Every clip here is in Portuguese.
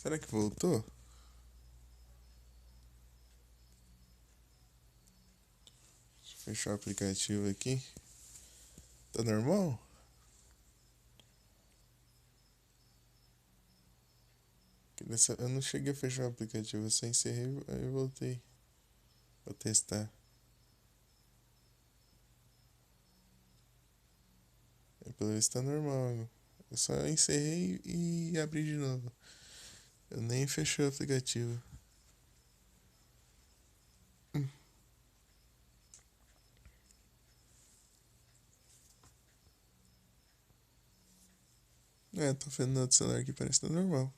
Será que voltou? Deixa eu fechar o aplicativo aqui. Tá normal? Eu não cheguei a fechar o aplicativo, eu só encerrei e voltei. Vou testar. Pelo visto tá normal. Eu só encerrei e abri de novo. Eu nem fechei o aplicativo. É, tô vendo no outro celular aqui, parece que tá normal.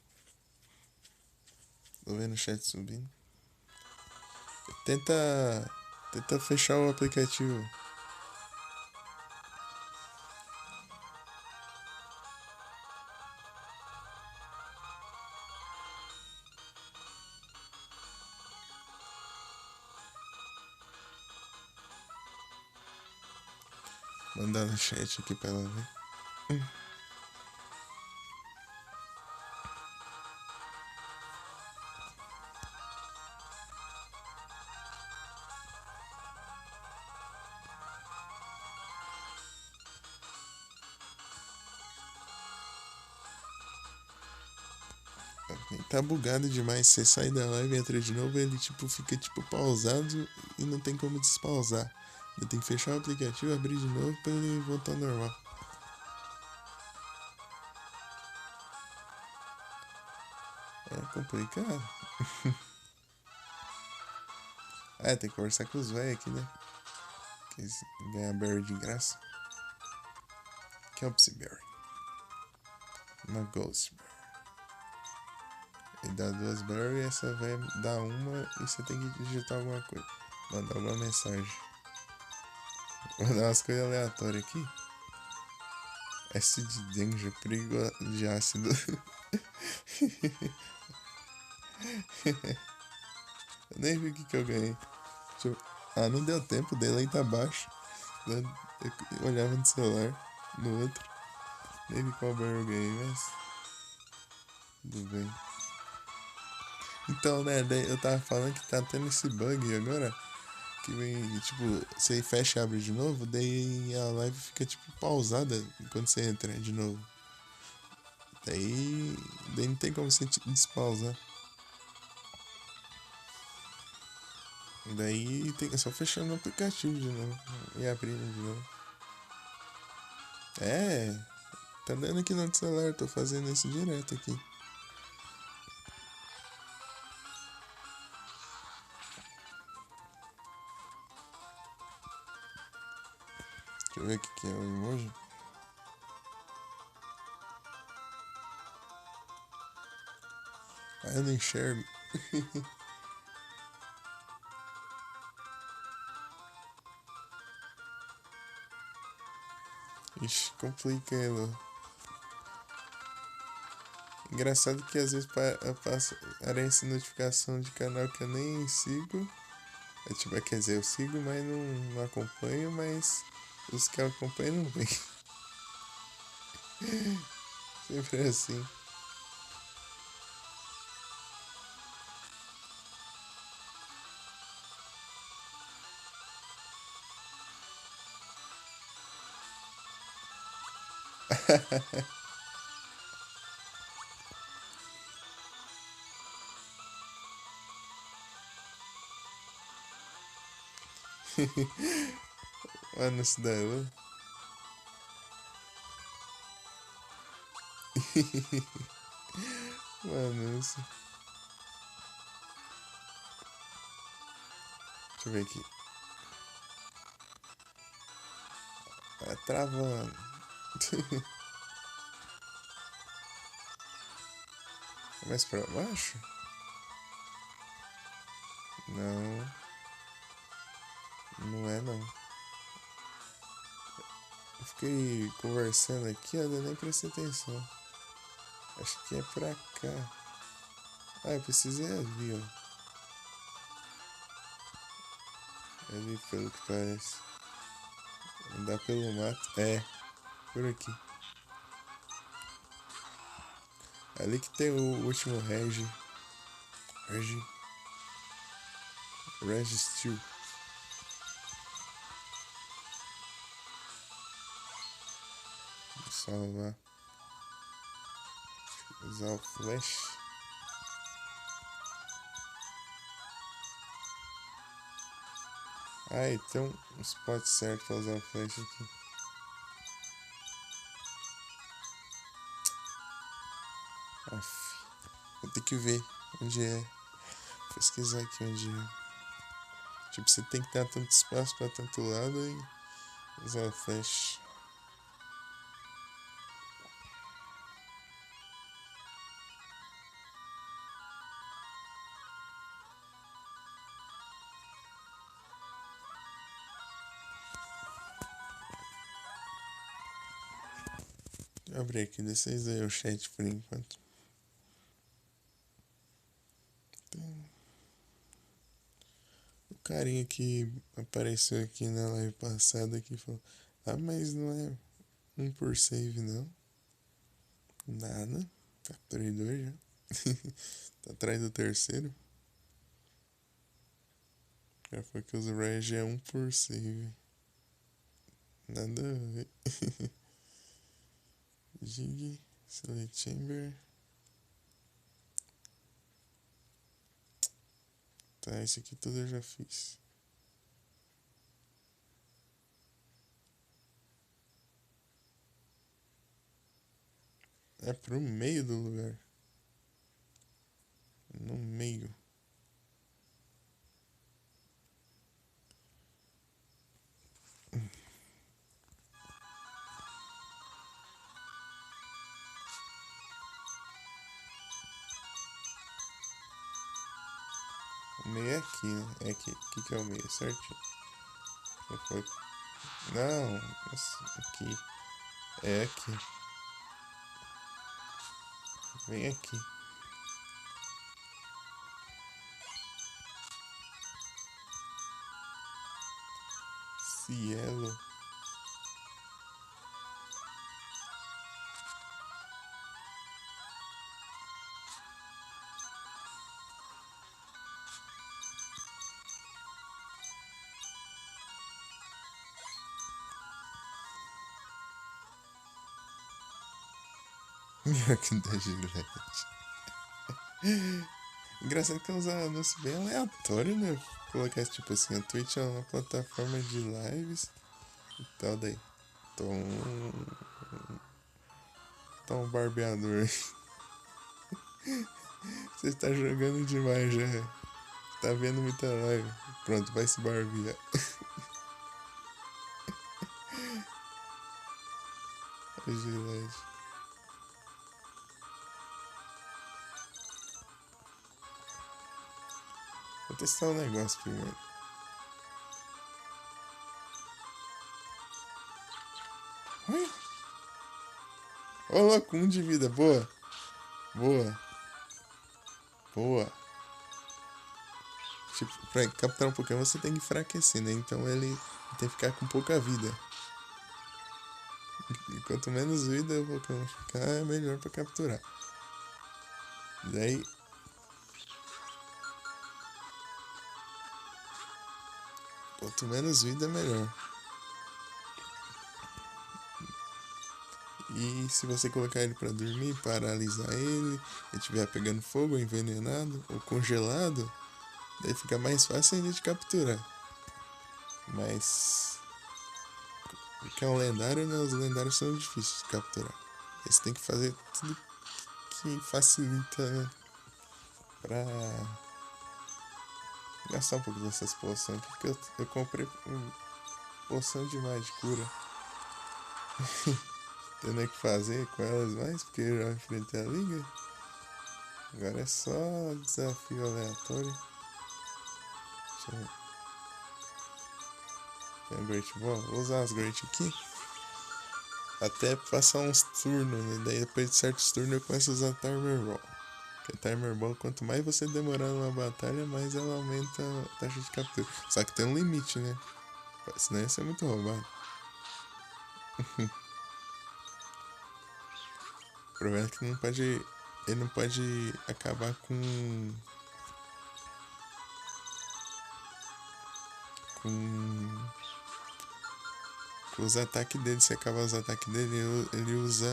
Tô vendo o chat subindo. Tenta. Tenta fechar o aplicativo. Mandar no chat aqui pra ela ver. Tá bugado demais. Você sai da live e entra de novo, ele tipo fica tipo pausado e não tem como despausar. Eu tenho que fechar o aplicativo, abrir de novo pra ele voltar ao normal. É complicado. É, tem que conversar com os velhos aqui, né? Que eles ganham berry de graça. Kelpsberry. Uma Ghostberry. Ele dá duas berry e essa velha dá uma e você tem que digitar alguma coisa. Mandar alguma mensagem. Vou dar umas coisas aleatórias aqui. S de danger, perigo de ácido. Eu nem vi o que eu ganhei. Ah, não deu tempo, o delay tá baixo. Eu olhava no celular, no outro. Nem vi qual banner eu ganhei, mas. Tudo bem. Então, né, daí eu tava falando que tá tendo esse bug agora. Que vem, tipo, você fecha e abre de novo, daí a live fica, tipo, pausada quando você entra de novo. Daí não tem como você despausar. Daí é só fechando o aplicativo de novo e abrindo de novo. É, tá dando aqui no celular, tô fazendo isso direto aqui. Deixa eu ver o que é o emoji. Ah, eu não enxergo. Ixi, complica, Elo. Engraçado que às vezes aparece notificação de canal que eu nem sigo. É tipo, quer dizer, eu sigo, mas não acompanho, mas os que eu acompanho não vêm. Sempre é assim. Mano, isso daí, Elo. Mano, isso. Deixa eu ver aqui. Tá travando. Mais pra baixo? Não, não é não. Eu fiquei conversando aqui, eu nem prestei atenção. Acho que é pra cá. Ah, eu preciso ir ali, ó. Ali, pelo que parece. Andar pelo mato. É, por aqui. Ali que tem o último Reg Steel. Vou salvar. Usar o flash. Ah, tem um spot certo pra usar o flash aqui. Aff. Vou ter que ver onde é. Pesquisar aqui onde é. Tipo, você tem que dar tanto espaço pra tanto lado e usar o flash. Deixa eu abrir aqui, vocês aí o chat por enquanto. O carinha que apareceu aqui na live passada aqui falou: Ah, mas não é 1 por save não. Nada. Capturei 2 já. Tá atrás do terceiro. Já foi que os Reg é 1 por save. Nada a ver. Jig, Select Chamber. Tá, esse aqui tudo eu já fiz. É pro meio do lugar. No meio. O meio é aqui, né? É aqui. Aqui que é o meio, certinho. Já foi. Não, aqui. É aqui. Vem aqui. Cielo. Melhor que da Gillette. Engraçado que é uns anúncios bem aleatórios, né? Colocar tipo assim, a Twitch é uma plataforma de lives e tal, daí. Tom barbeador. Você está jogando demais já. Tá vendo muita live. Pronto, vai se barbear. A Gillette. Vou testar um negócio primeiro. Olha. Ô, louco, 1 de vida. Boa. Boa. Boa. Tipo, pra capturar um Pokémon você tem que enfraquecer, né? Então ele tem que ficar com pouca vida. E quanto menos vida o Pokémon ficar, é melhor pra capturar. Daí. Quanto menos vida, melhor. E se você colocar ele pra dormir, paralisar ele estiver pegando fogo, envenenado ou congelado, daí fica mais fácil ainda de capturar. Mas. Porque é um lendário, né? Os lendários são difíceis de capturar. Aí você tem que fazer tudo que facilita, né? Pra gastar um pouco dessas poções aqui, porque eu comprei poção demais de cura. Tendo que fazer com elas mais, porque eu já enfrentei a liga. Agora é só desafio aleatório. Deixa eu ver. Tem a Great Ball. Vou usar as Great aqui. Até passar uns turnos, né? Daí depois de certos turnos eu começo a usar Timer Ball. Porque Timer Ball, quanto mais você demorar numa batalha, mais ela aumenta a taxa de captura. Só que tem um limite, né? Senão ia ser muito roubado. O problema é que não pode Ele não pode acabar com, com os ataques dele. Se acabar os ataques dele, ele usa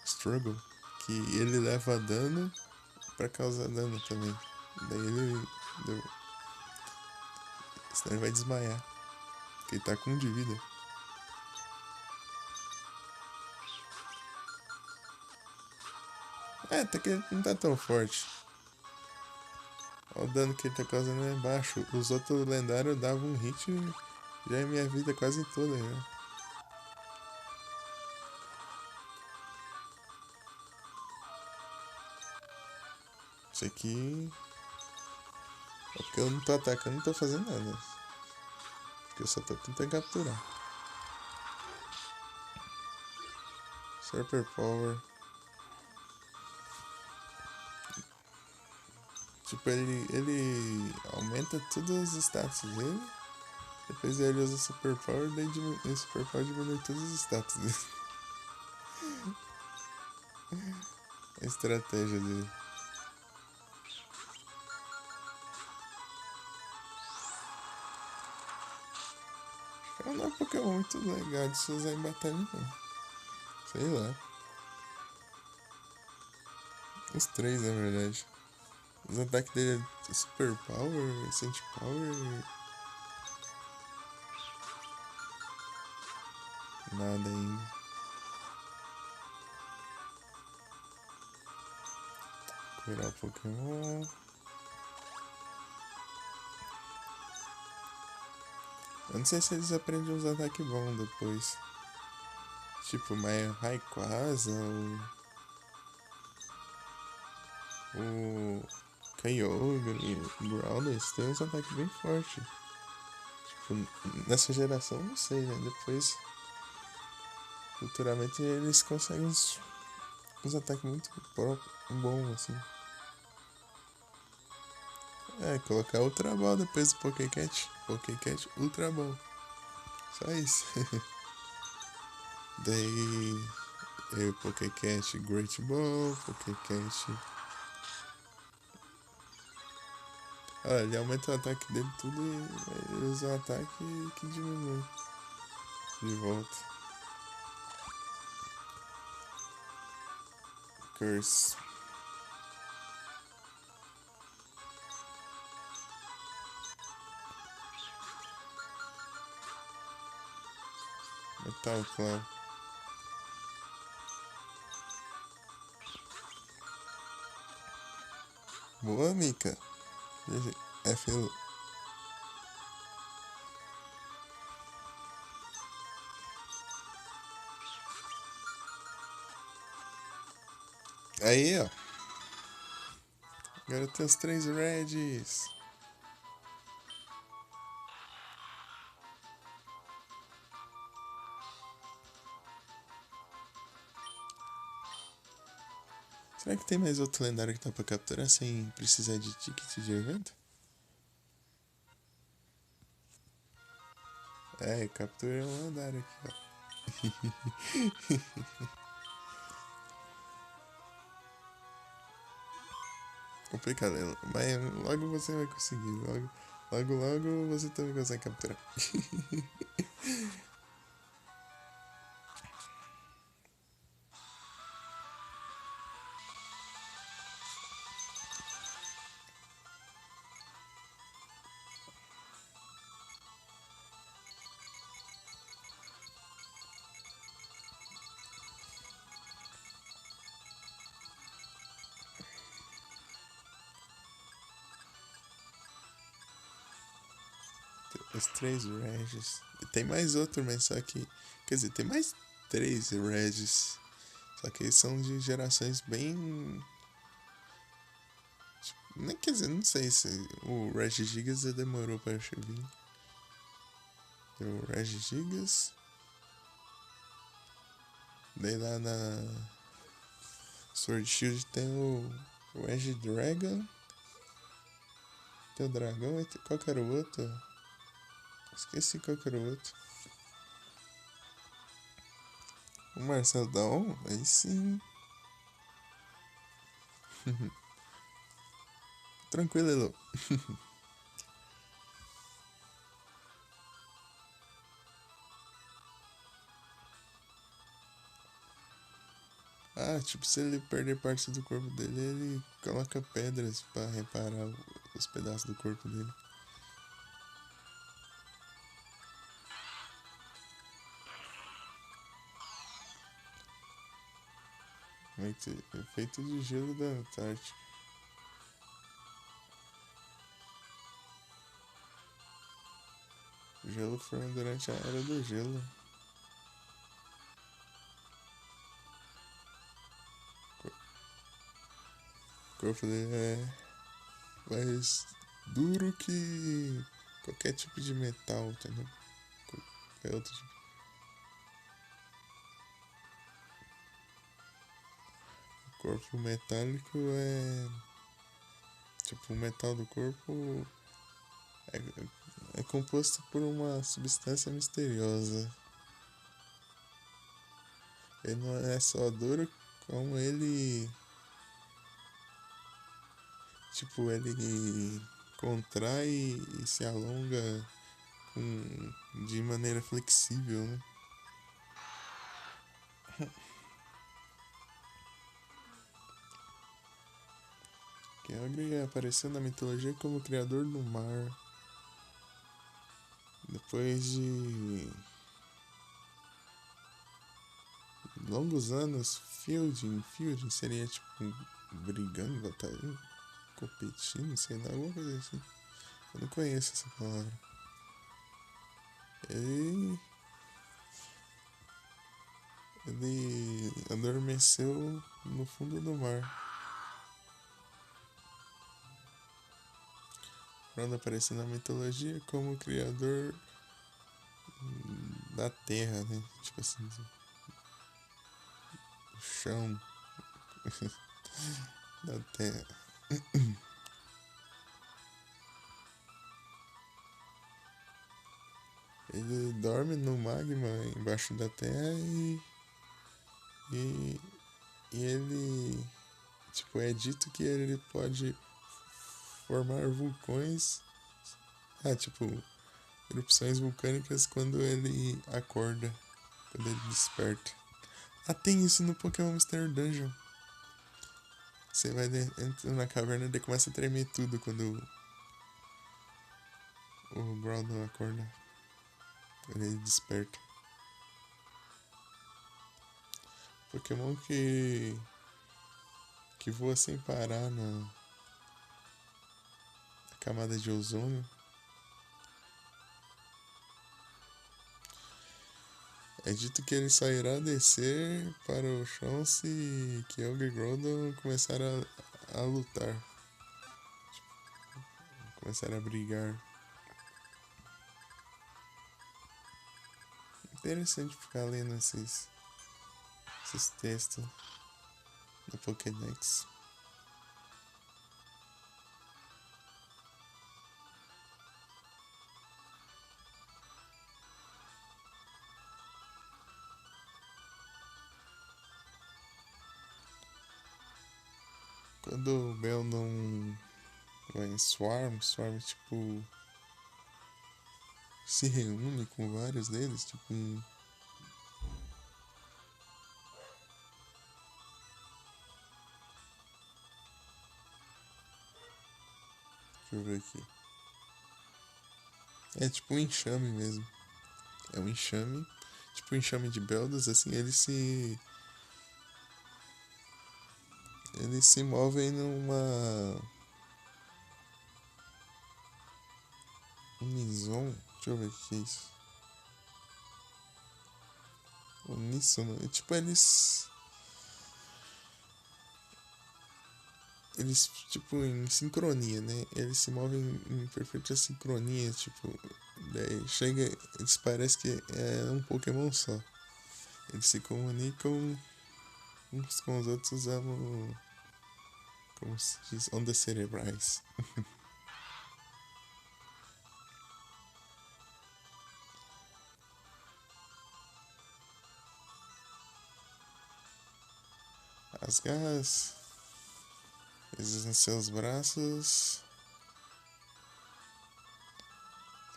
Struggle, que ele leva dano pra causar dano também. Daí ele. Senão ele vai desmaiar. Porque ele tá com 1 de vida. Até que ele não tá tão forte. Olha o dano que ele tá causando é baixo. Os outros lendários davam um hit e já é minha vida quase toda já. Isso aqui. É porque eu não tô atacando, não tô fazendo nada. Porque eu só tô tentando capturar. Super Power. Tipo, ele aumenta todos os status dele. Depois ele usa Super Power, daí o Super Power diminui todos os status dele. A estratégia dele. Não é um Pokémon muito legal de se usar em batalha, não. Sei lá. Os três, na verdade. Os ataques dele é Super Power, Sand Power. Nada ainda. Curar o Pokémon. Eu não sei se eles aprendem uns ataques bons depois. Tipo, mais Rayquaza o Kyogre e o Growlithe tem uns ataques bem fortes. Tipo, nessa geração, não sei, né? Depois, futuramente, eles conseguem uns ataques muito bons, assim. É, colocar Ultra Ball depois do Pokécat. Pokécat Ultra Ball. Só isso. Daí, Pokécat Great Ball, Pokécat. Olha, ele aumenta o ataque dele tudo e ele usa um ataque que diminui de volta. Curse. Metal Claw. Boa, Mika. F. Aí, ó. Agora tem os 3 Reds. Será que tem mais outro lendário que dá pra capturar sem precisar de ticket de evento? É, captura um lendário aqui, ó. Complicado, mas logo você vai conseguir. Logo você também consegue capturar. Os 3 Regis. E tem mais outro, mas só que. Quer dizer, tem mais 3 Regis. Só que eles são de gerações bem. Nem quer dizer, não sei se o Regigigas demorou pra vir. Tem o Regigigas. Daí lá na Sword Shield tem o Regidragon. Tem o dragão. Qual que era o outro? Esqueci qual que era o outro. O Marcel Daon? Aí sim. Tranquilo, Elo. Ah, tipo, se ele perder partes do corpo dele, ele coloca pedras pra reparar os pedaços do corpo dele. Feito de gelo da Antártica. O gelo formou durante a Era do Gelo. O corpo dele é mais duro que qualquer tipo de metal, entendeu? Qualquer outro tipo. O corpo metálico é. Tipo, o metal do corpo é, é composto por uma substância misteriosa. Ele não é só duro, como ele. Tipo, ele contrai e se alonga de maneira flexível, né? Kyogre apareceu na mitologia como criador do mar. Depois de longos anos, Fielding seria tipo brigando, batalhando, competindo, sei lá, alguma coisa assim. Eu não conheço essa palavra. Ele, ele adormeceu no fundo do mar. Quando apareceu na mitologia como criador da terra, né? Tipo assim, do chão da terra. Ele dorme no magma embaixo da terra e, e ele, tipo, é dito que ele pode formar vulcões, tipo, erupções vulcânicas quando ele acorda, quando ele desperta. Ah, tem isso no Pokémon Mystery Dungeon. Você vai entra na caverna e começa a tremer tudo quando o Groudon acorda, quando ele desperta. Pokémon que voa sem parar na camada de ozônio. É dito que ele só irá descer para o chão se Kyogre e Groudon começar a lutar, começar a brigar. Interessante ficar lendo esses textos no Pokédex. Quando o Bell não vai em Swarm tipo se reúne com vários deles, tipo deixa eu ver aqui. É tipo um enxame mesmo. É um enxame, tipo um enxame de Beldas, assim, eles se movem numa unison, deixa eu ver o que é isso. Uníssono, tipo eles tipo em sincronia, né? Eles se movem em perfeita sincronia, tipo, daí chega, eles parecem que é um Pokémon só. Eles se comunicam uns com os outros usando, como se diz, ondas cerebrais. As garras Coisas nos seus braços.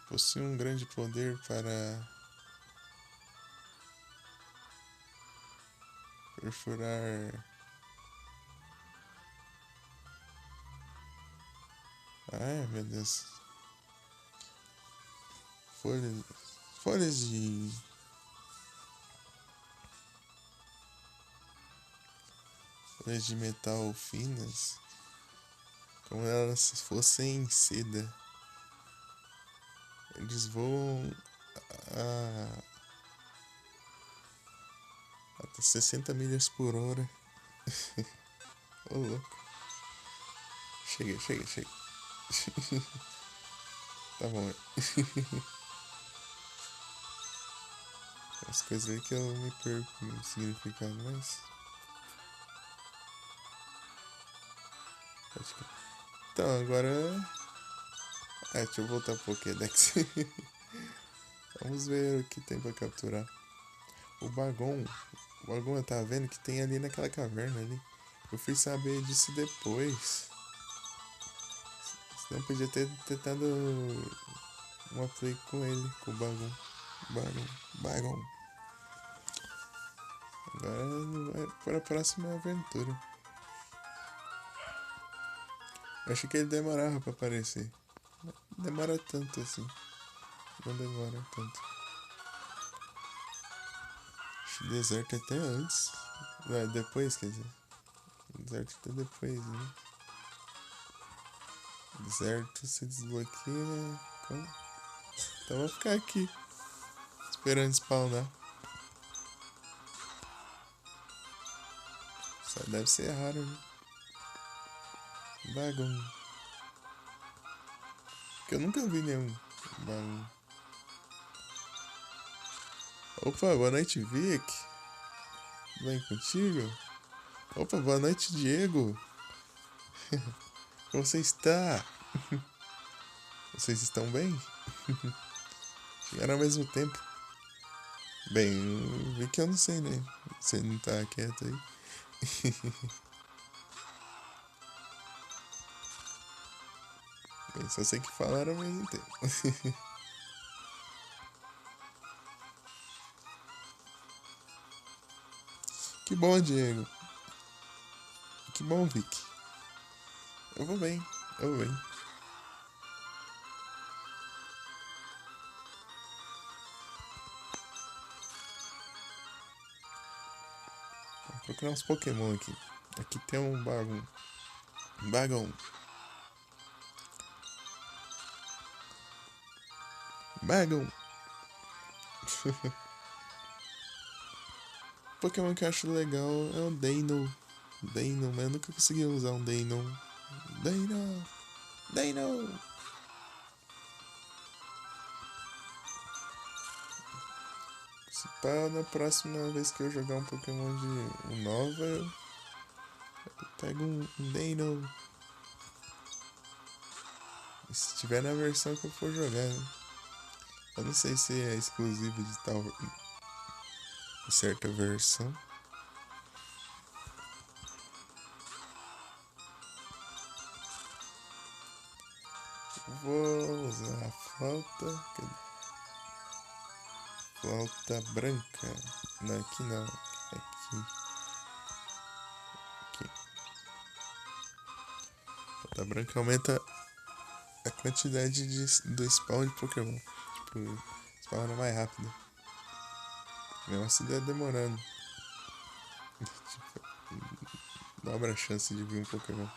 Possui um grande poder para perfurar. Ai, meu Deus. Folhas. Folhas de. Folhas de metal finas. Como elas fossem seda. Eles voam a até 60 milhas por hora. Ô louco. Chega, chega, chega. Tá bom. As coisas aí que eu me perco no significado, mas. Então, agora. Deixa eu voltar pro Pokédex. Vamos ver o que tem pra capturar. O Bagon. O Bagon eu tava vendo que tem ali naquela caverna ali. Eu fui saber disso depois. Senão podia ter tentado uma play com ele, com o Bagon. Bagon. Agora vai para a próxima aventura. Eu achei que ele demorava pra aparecer. Não demora tanto assim. Não demora tanto. Acho que deserto até antes. Depois, quer dizer. Deserto até depois, né? Deserto se desbloqueia. Como? Então vou ficar aqui. Esperando spawnar. Só deve ser raro, né? Bagon. Porque eu nunca vi nenhum Bagon. Opa, boa noite, Vic. Bem contigo? Opa, boa noite, Diego. Como você está? Vocês estão bem? Chegaram ao mesmo tempo. Bem, eu vi que eu não sei, né? Você não tá quieto aí. Bem, só sei que falaram ao mesmo tempo. Que bom, Diego. Que bom, Vic. Eu vou bem, eu vou bem. Vou procurar uns Pokémon aqui. Aqui tem um Bagon. Bagon. Bagon. Pokémon que eu acho legal é o Deino. Deino, mas eu nunca consegui usar um Deino. Deino. Deino. Se pá, na próxima vez que eu jogar um Pokémon de Nova, eu pego um Deino. Se tiver na versão que eu for jogar, né? Eu não sei se é exclusivo de tal certa versão. Vou usar a flauta. Flauta branca. Não, aqui não. Aqui. Aqui. Flauta branca aumenta a quantidade do spawn de Pokémon. Tipo, spawna mais rápido. Mesmo assim demorando. Tipo, dobra a chance de vir um Pokémon.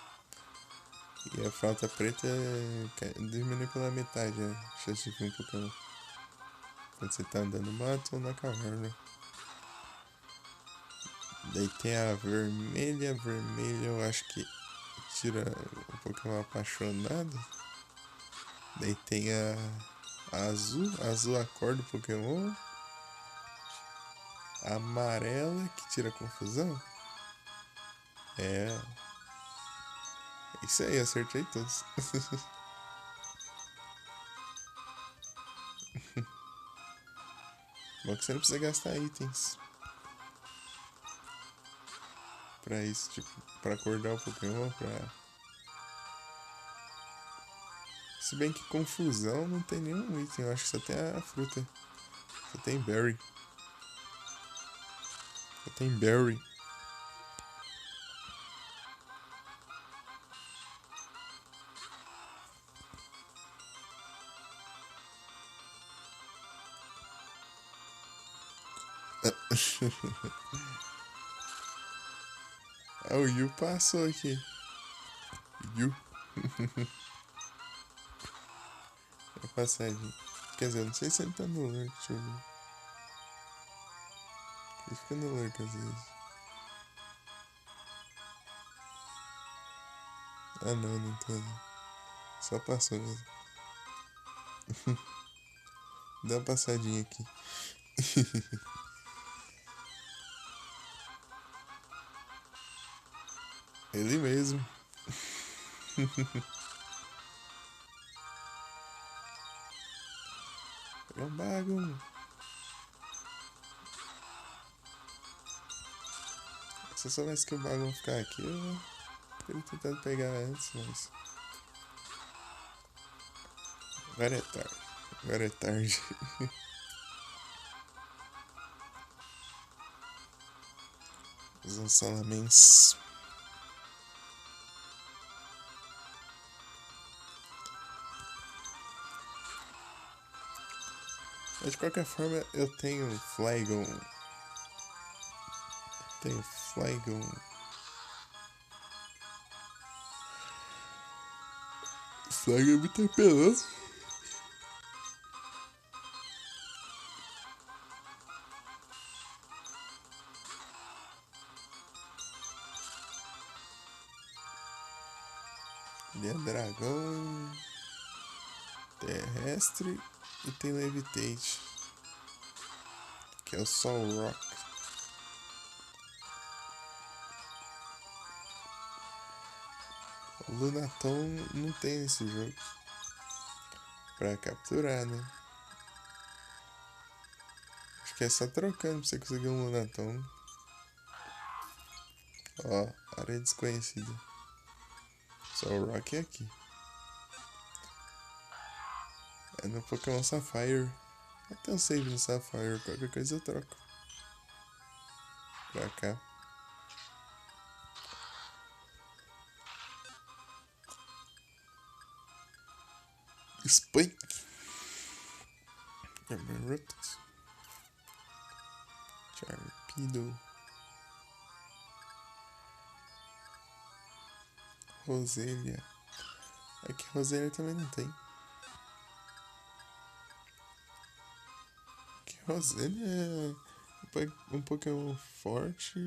E a flauta preta diminui pela metade a chance de vir um Pokémon. Quando você tá andando no mato ou na caverna. Daí tem a vermelha. Vermelha eu acho que tira o Pokémon apaixonado. Daí tem a azul. A azul acorda o Pokémon. A amarela que tira a confusão. É. Isso aí, acertei todos. Bom que você não precisa gastar itens pra isso, tipo, pra acordar o Pokémon, pra Se bem que confusão não tem nenhum item, eu acho que só tem a fruta. Só tem berry. Só tem berry. Ah, o Yu passou aqui. Yu. A passagem. Quer dizer, eu não sei se ele tá no lurk, deixa eu ver. Ele fica no lurk às vezes. Ah não, não tá não. Só passou mesmo. Dá uma passadinha aqui. Ele mesmo. É um bagun. Se eu soubesse que o bagun ficar aqui, eu teria tentado pegar antes, mas. Agora é tarde. Agora é tarde. Os lançamentos. Mas de qualquer forma, eu tenho Flygon. Tenho Flygon. Flygon é muito apelão. Ele é dragão. Terrestre. E tem Levitate. Que é o Sol Rock. O Lunaton não tem nesse jogo. Pra capturar, né? Acho que é só trocando pra você conseguir um Lunaton. Ó, área desconhecida. Sol Rock é aqui. É no Pokémon Sapphire. Até um save no Sapphire. Qualquer coisa eu troco. Pra cá. Spike. Erupt. Charpedo. Roselia. Aqui Roselia também não tem. Aqui Roselia é um Pokémon forte.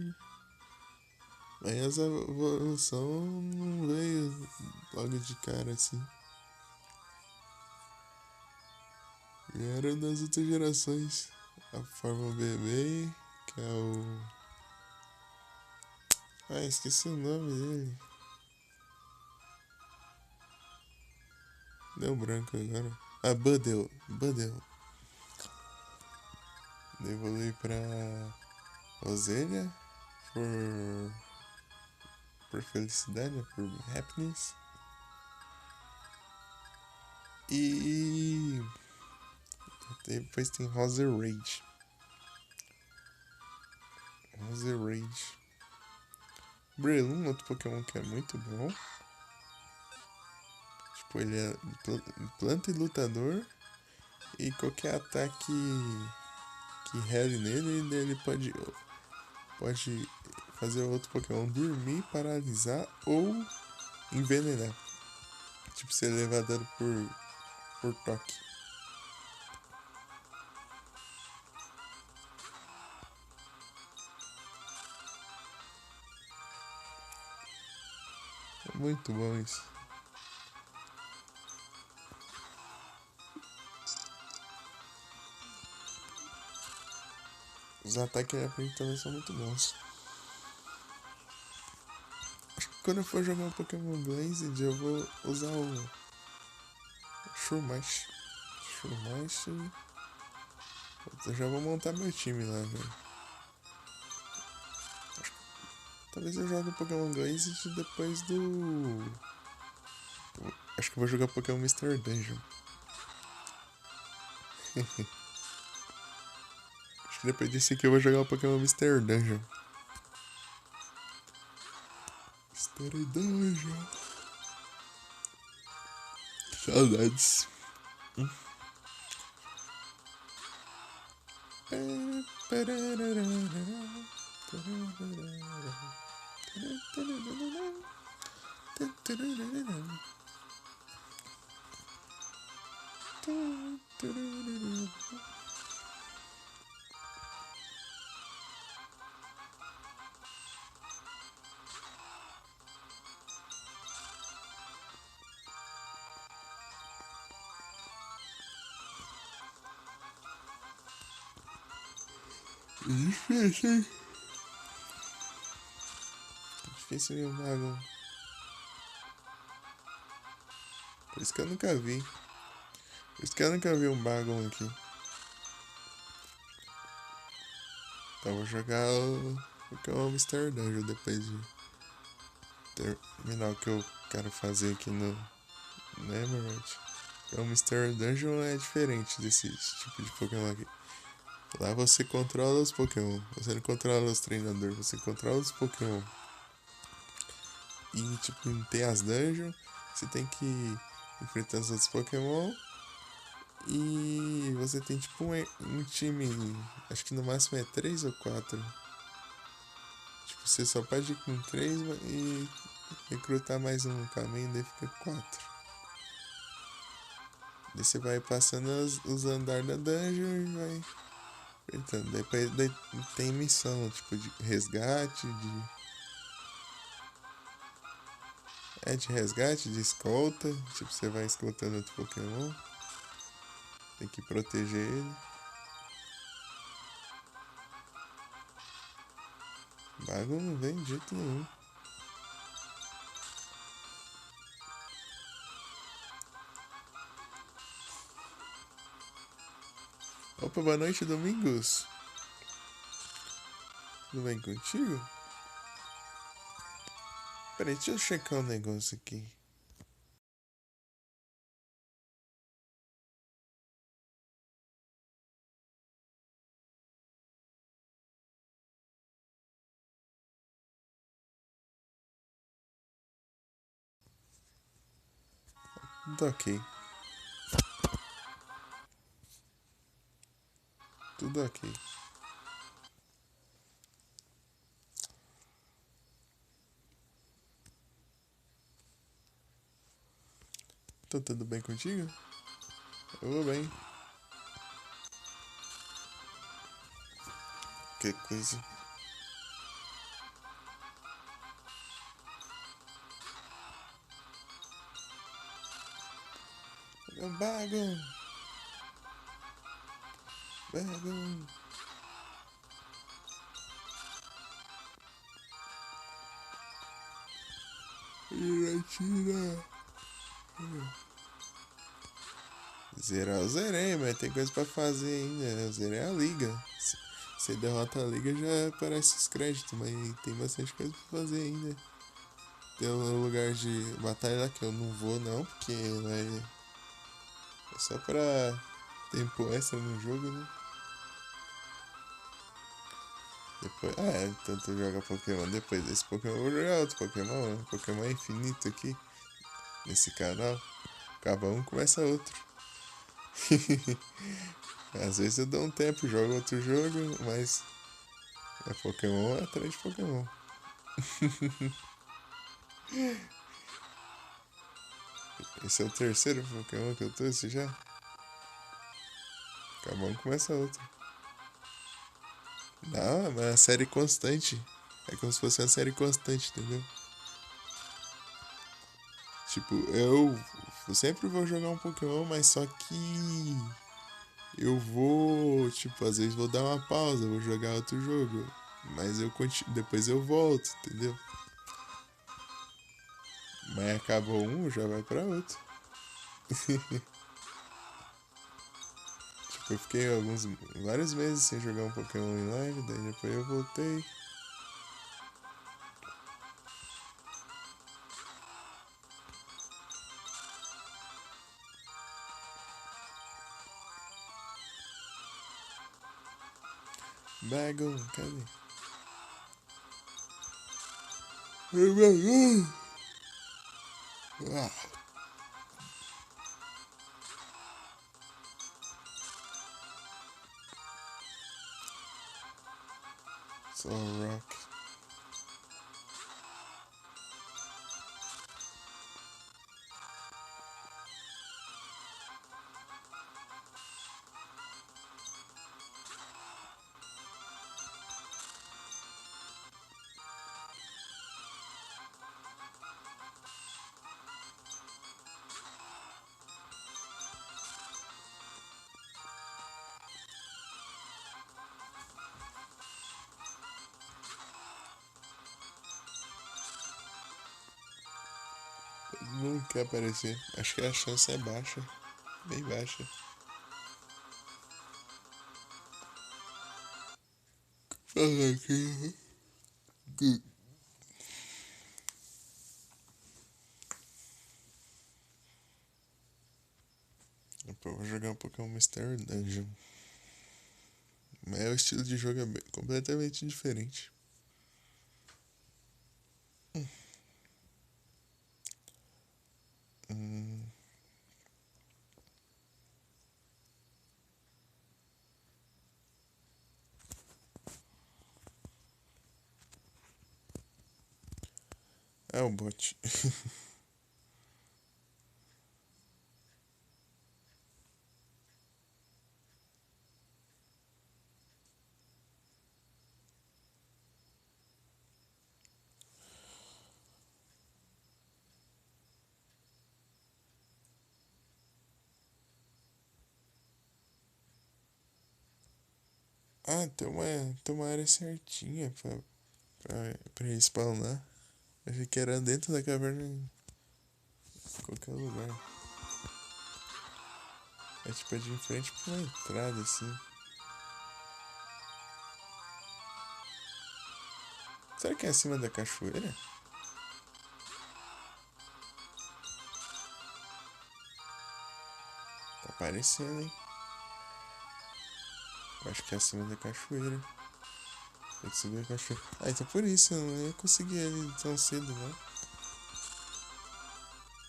Aí essa evolução não veio logo de cara assim. Vieram das outras gerações. A forma bebê, que é o. Ah, esqueci o nome dele. Deu branco agora. Ah, Buddle. Buddle. Evolui pra Roselia por felicidade, por happiness. E depois tem Roserade. Roserade. Breloom, outro Pokémon que é muito bom. Tipo, ele é planta e lutador. E qualquer ataque que rele nele, ele pode fazer o outro Pokémon dormir, paralisar ou envenenar. Tipo, ser levar dano por toque. É muito bom isso. Os ataques que ele aprende também são muito bons. Acho que quando eu for jogar um Pokémon Blazed, eu vou usar o Shroomish. Shroomish. Eu já vou montar meu time lá, velho. Talvez eu jogue o Pokémon Blazed depois do Acho que eu vou jogar Pokémon Mr. Dungeon. Acho que depois desse aqui eu vou jogar o Pokémon Mr. Dungeon. Mr. Dungeon. Saudades. Difícil, hein? Difícil ver um mago. Por isso que eu nunca vi. Por isso que eu nunca vi um Bagon aqui. Então vou jogar o Pokémon Mr. Dungeon depois de terminar o que eu quero fazer aqui no Emerald. Então o Mr. Dungeon é diferente desse tipo de Pokémon aqui. Lá você controla os Pokémon. Você não controla os treinadores, você controla os Pokémon. E tipo, tem as dungeons, você tem que enfrentar os outros Pokémon. E você tem tipo um time, acho que no máximo é 3 ou 4. Tipo, você só pode ir com 3 e recrutar mais um no caminho, daí fica 4. Daí você vai passando os andares da dungeon e vai enfrentando. Daí tem missão, tipo, de resgate, de resgate, de escolta. Tipo, você vai escoltando outro Pokémon. Tem que proteger ele. Bago não vem de jeito nenhum. Opa, boa noite, Domingos. Tudo bem contigo? Peraí, deixa eu checar um negócio aqui. Tudo ok. Tudo ok. Tá tudo bem contigo? Eu vou bem. Que coisa. É um Bagon. Bagon. Giratina. Zerar eu zerei, mas tem coisa pra fazer ainda. Eu zerei a liga. Se derrota a liga já aparece os créditos, mas tem bastante coisa pra fazer ainda. Tem um lugar de batalha lá que eu não vou não, porque é só pra tempo extra no jogo, né? Depois, então tu joga Pokémon. Depois desse Pokémon, eu vou jogar outro Pokémon. Pokémon é infinito aqui nesse canal. Acaba um, começa outro. Às vezes eu dou um tempo, jogo outro jogo, mas é Pokémon atrás de Pokémon. Esse é o terceiro Pokémon que eu trouxe já. Acaba um, começa outro. Não, mas é uma série constante. É como se fosse uma série constante, entendeu? Tipo, eu sempre vou jogar um Pokémon, mas só que eu vou, tipo, às vezes vou dar uma pausa, vou jogar outro jogo. Mas depois eu volto, entendeu? Mas acabou um, já vai pra outro. Tipo, eu fiquei vários meses sem jogar um Pokémon em live, daí depois eu voltei. Bagon, cadê? Bagon! Ah. Só rock. Não quer aparecer. Acho que a chance é baixa. Bem baixa. Fala aqui. Depois eu vou jogar um Pokémon Mystery Dungeon. Mas o estilo de jogo é completamente diferente. Hum. É o bot. Ah, tem uma área certinha pra respawnar. Eu achei que era dentro da caverna em qualquer lugar. É tipo de frente pra uma entrada assim. Será que é acima da cachoeira? Tá parecendo, hein? Eu acho que é acima da cachoeira. Tem que subir a cachoeira. Ah, então por isso eu não ia conseguir ele tão cedo, não.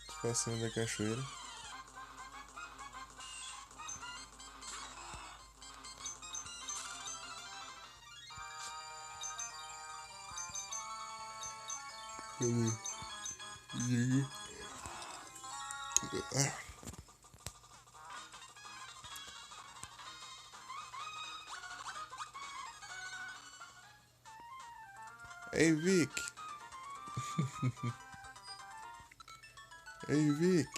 Se for acima da cachoeira. Cadê? Ei, Vic! Ei, Vic!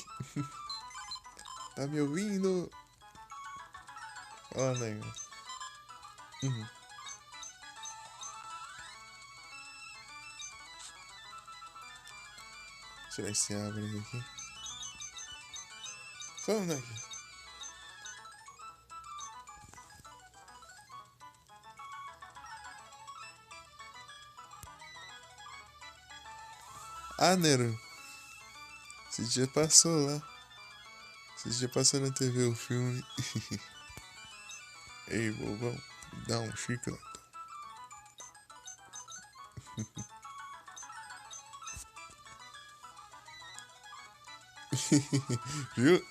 Tá me ouvindo? Ó, nego. Tirar esse árvore aqui. Vamos daqui. Ah, Nero. Esse dia passou lá. Esse dia passou na TV o filme. Ei, bobão. Dá um chiclete. Viu?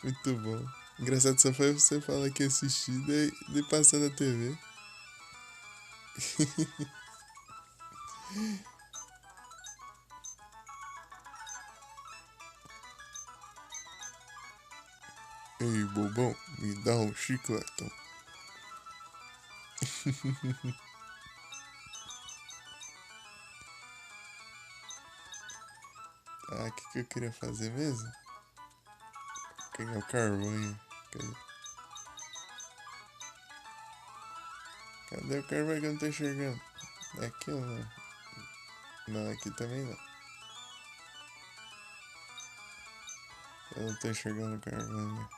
Muito bom. Engraçado só foi você falar que assistiu de passar na TV. Ei, bobão, me dá um chicletão. Ah, o que eu queria fazer mesmo? Pegar o carvão. Cadê? Cadê o carvão que eu não tô enxergando? É aqui ou não? Não, aqui também não. Eu não tô enxergando o carvão, né?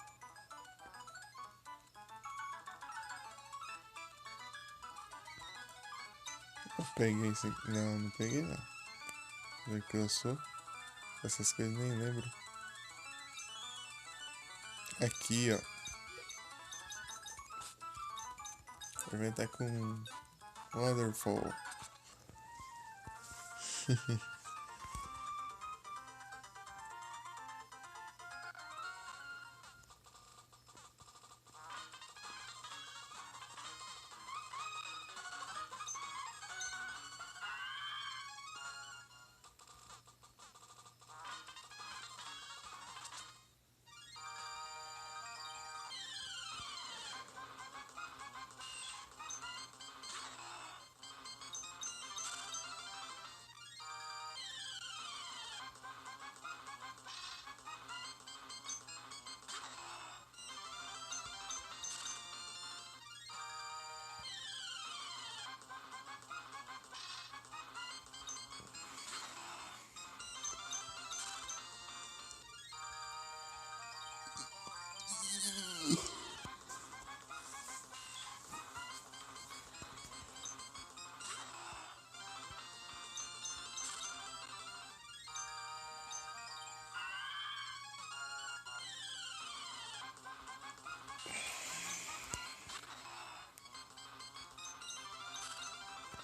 Eu peguei isso aqui. Não, não peguei não. Já que eu sou. Essas coisas nem lembro. Aqui, ó. Ele vai estar com Waterfall.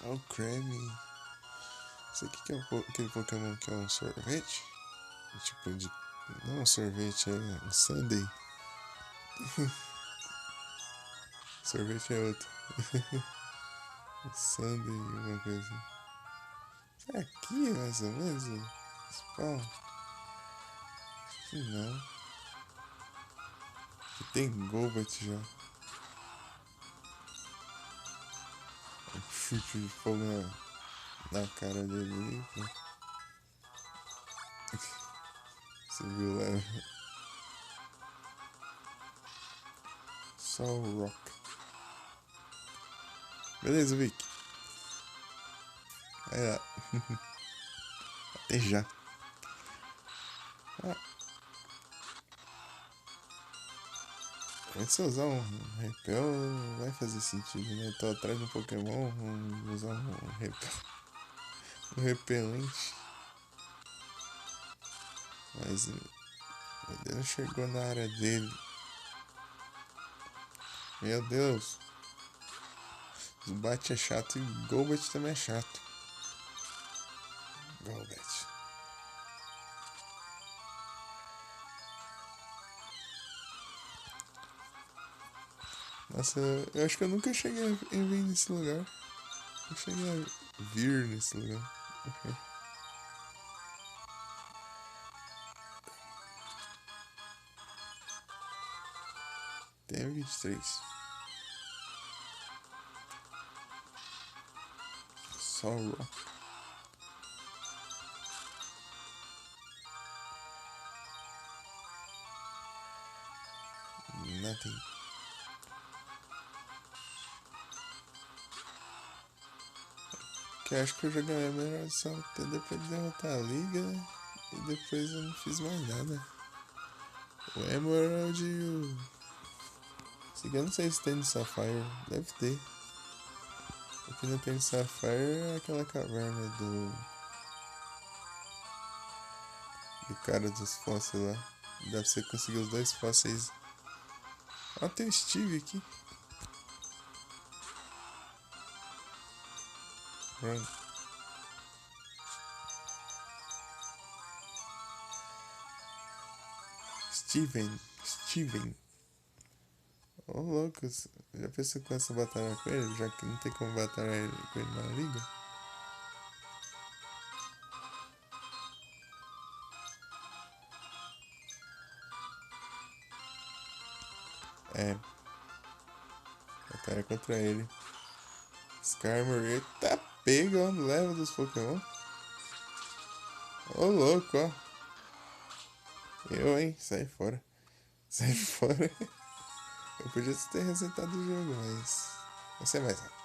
Olha o Creme. Isso aqui que é aquele Pokémon que é um sorvete? Tipo de. Não um sorvete, é um sundae. Sorvete é outro. Sundae, uma coisa assim. Será aqui, mais ou menos? Spawn? Acho que não. Aqui tem Golbat já. Um chute de fogo na cara dele. Você viu lá? Sol Rock. Beleza, Vic. Vai lá. Até já. Ah, antes de usar um repel, não vai fazer sentido, né? Eu tô atrás do Pokémon, vou usar um repel. Um repelente. Mas ele não chegou na área dele. Meu Deus. Zubat é chato e Golbat também é chato. Golbat. Nossa, eu acho que eu nunca cheguei a vir nesse lugar. Não cheguei a vir nesse lugar. Tem 23. Sorrow. Nothing. Que eu acho que eu joguei a melhor só até depois de derrotar a liga, né? E depois eu não fiz mais nada. O Emerald e o. Eu não sei se tem no Sapphire. Deve ter. O que não tem no Sapphire é aquela caverna do cara dos fósseis lá. Deve ser conseguir os dois fósseis. Ó, tem o Steve aqui. Pronto. Steven. Ô, louco. Já pensou com essa batalha com ele? Já que não tem como batalhar com ele na liga? É. Batalha contra ele. Skarmory. Eita, pega, ó. Leva dos Pokémon. Ô, louco, ó. Eu, hein? Sai fora. Sai fora. Eu podia ter resetado o jogo, mas. Você é mais rápido.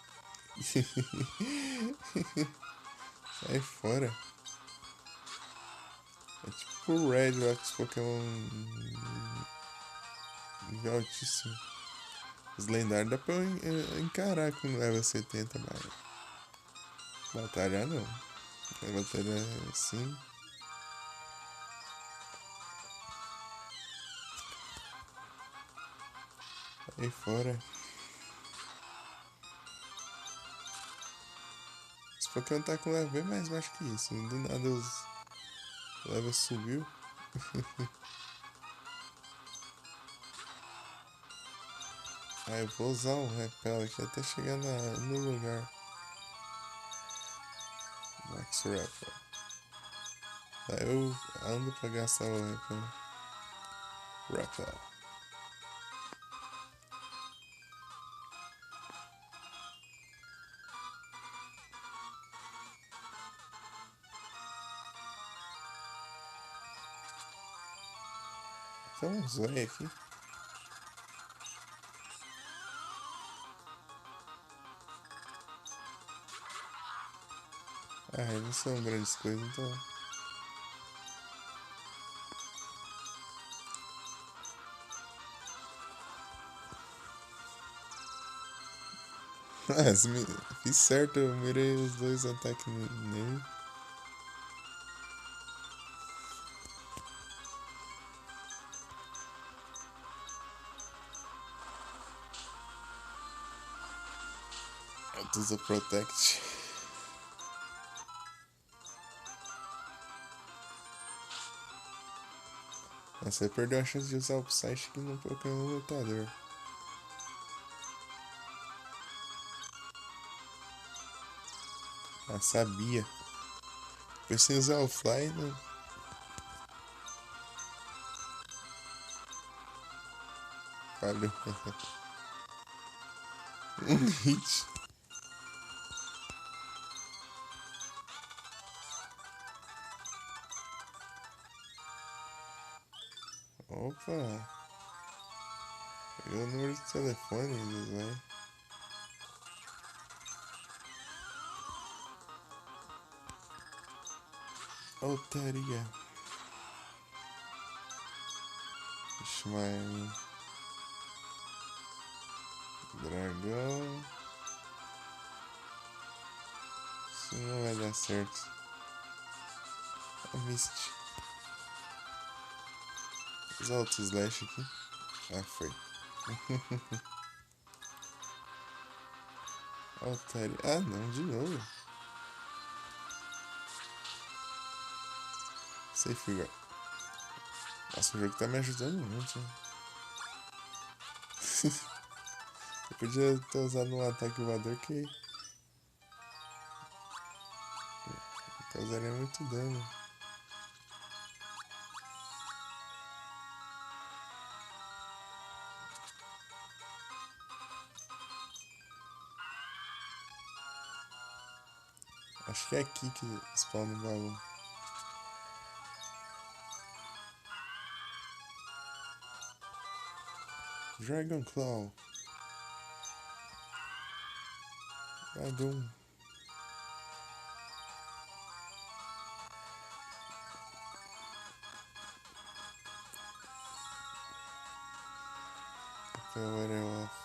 Sai fora. É tipo o Red lá com os Pokémon nível altíssimo. Os lendários dá pra encarar com level 70, mas. Batalhar não. Vai batalhar assim. Sai fora. Pokémon tá com level bem mais baixo que isso. Do nada os level subiu. Aí eu vou usar um repel aqui até chegar no lugar. Max Repel. Aí eu ando pra gastar o repel. Repel. Tem um zóio aqui. Ah, eles não são grandes coisas, então. Ah, fiz certo, eu mirei os dois ataques nele. Usa Protect. Você perdeu a chance de usar o Psychic no Pokémon lutador. Ah, sabia. Depois sem usar o Fly, não. Falhou. Um hit. Opa. Pegou o número de telefone, né? Altaria. Vixe, mas... Dragão. Isso não vai dar certo. A Mist. Usar outro Slash aqui. Ah, foi. Altaria. Ah, não, de novo. Safe Guard. Nossa, o jogo tá me ajudando muito. Eu podia ter usado um ataque voador que causaria muito dano. Acho que é aqui que spawna o balão. Dragon Claw. Dragão. Power off.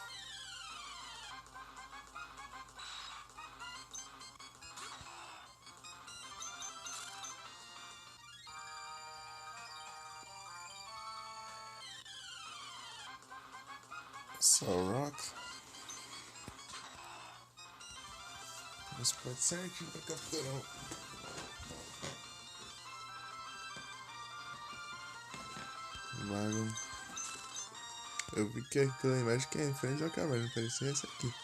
Solrock. Mas pode certinho pra capturar. Dragon. Eu vi que aquela imagem que é em frente ao cavalo, parecia essa aqui.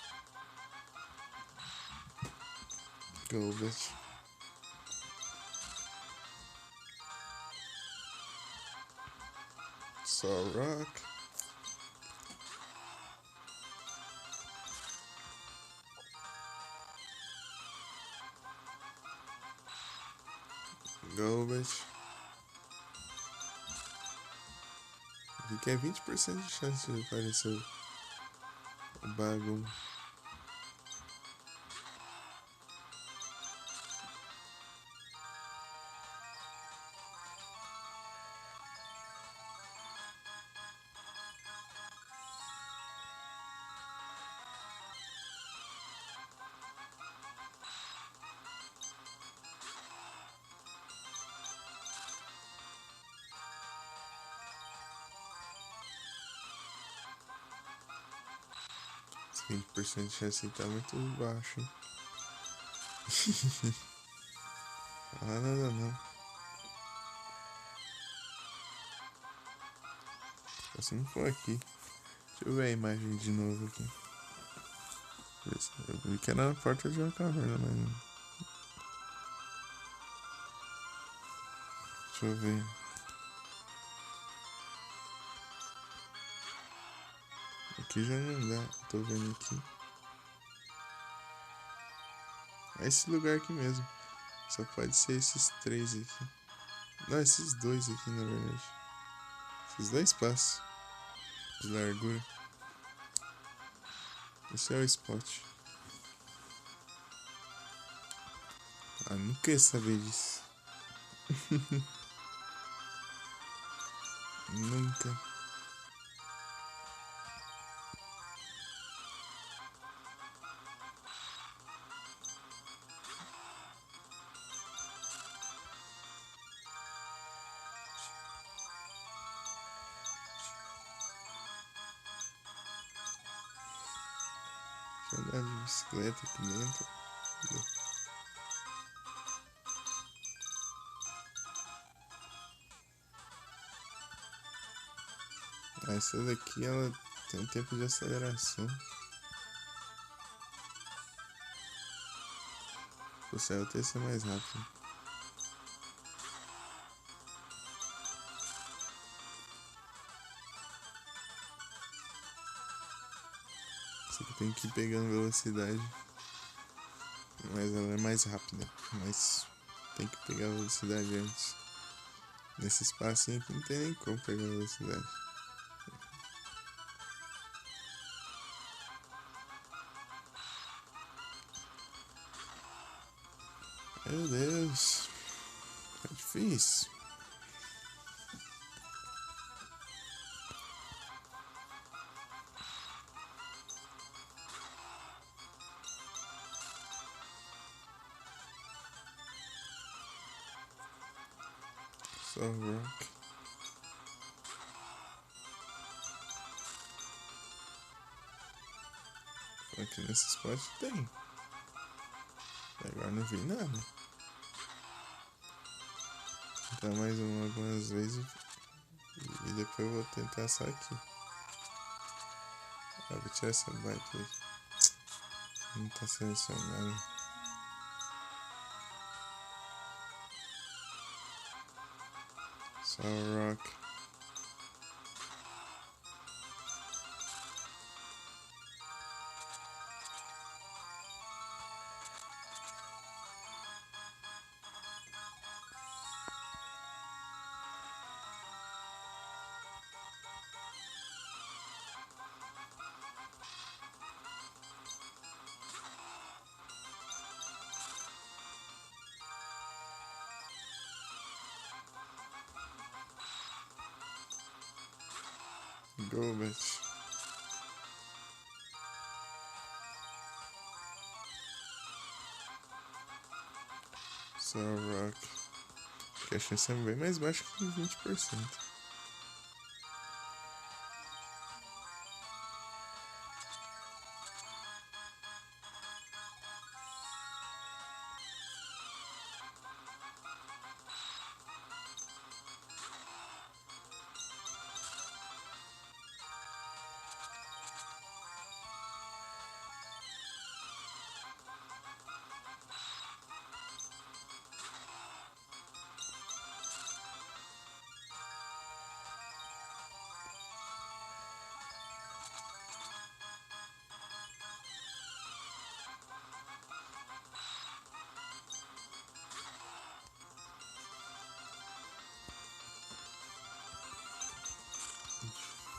Golbat. Solrock. Golbat. Vi que é 20% de chance de aparecer o Bagon. Esse 20% de chance tá muito baixo, hein? Fala nada não. Só se não for aqui. Deixa eu ver a imagem de novo aqui. Eu vi que era na porta de uma caverna, mas. Deixa eu ver. Aqui já não dá. Tô vendo aqui. É esse lugar aqui mesmo. Só pode ser esses 3 aqui. Não, esses 2 aqui na verdade. Esses 2 passos de largura. Esse é o spot. Ah, nunca ia saber disso. Nunca. Deixa eu andar de bicicleta aqui dentro. Essa daqui ela tem tempo de aceleração. O céu tem que ser mais rápido. Isso aqui tem que ir pegando velocidade. Mas ela é mais rápida. Mas tem que pegar a velocidade antes. Nesse espacinho aqui não tem nem como pegar a velocidade. Meu Deus. Tá difícil. Só rock. Aqui nesse spot tem. Agora não vi nada. Então mais algumas vezes. E depois eu vou tentar só aqui. Eu vou tirar essa bike aí. Não tá selecionado. Só rock. Go, bitch. Só rock. Acho que a chance é bem mais baixa que 20%.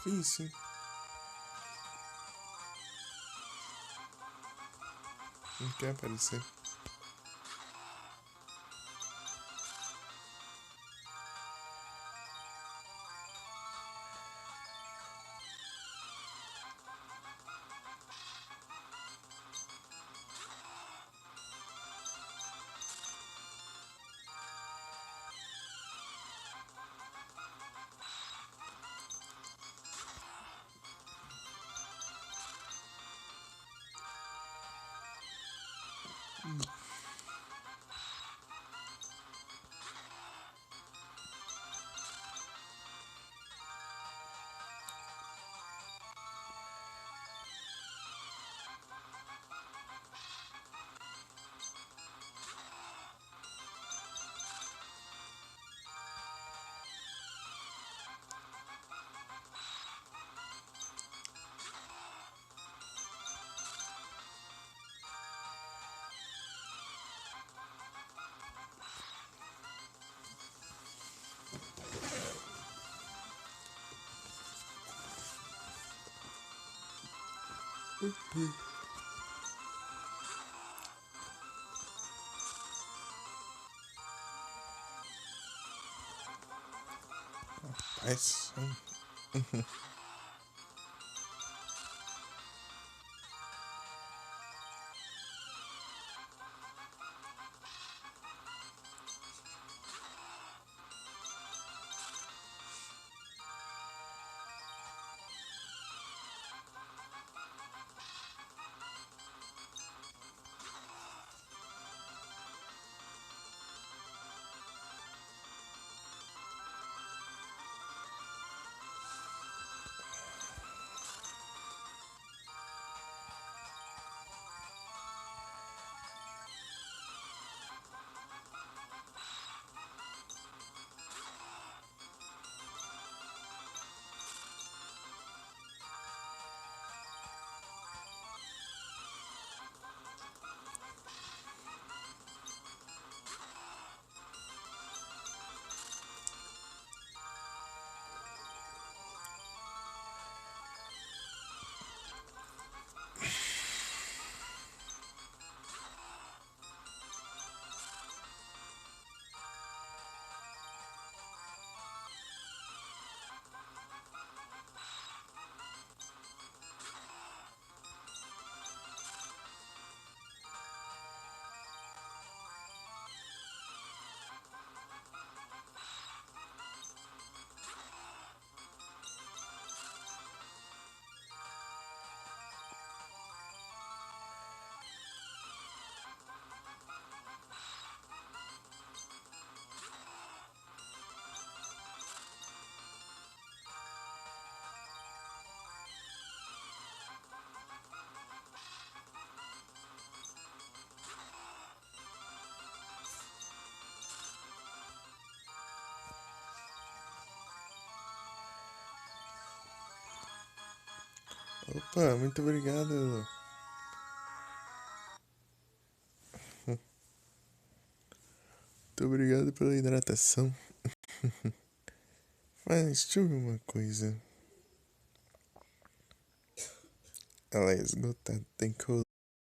Difícil. Não quer aparecer. Mas, opa, muito obrigado. Muito obrigado pela hidratação. Mas deixa eu ver uma coisa. Ela é esgotada, tem que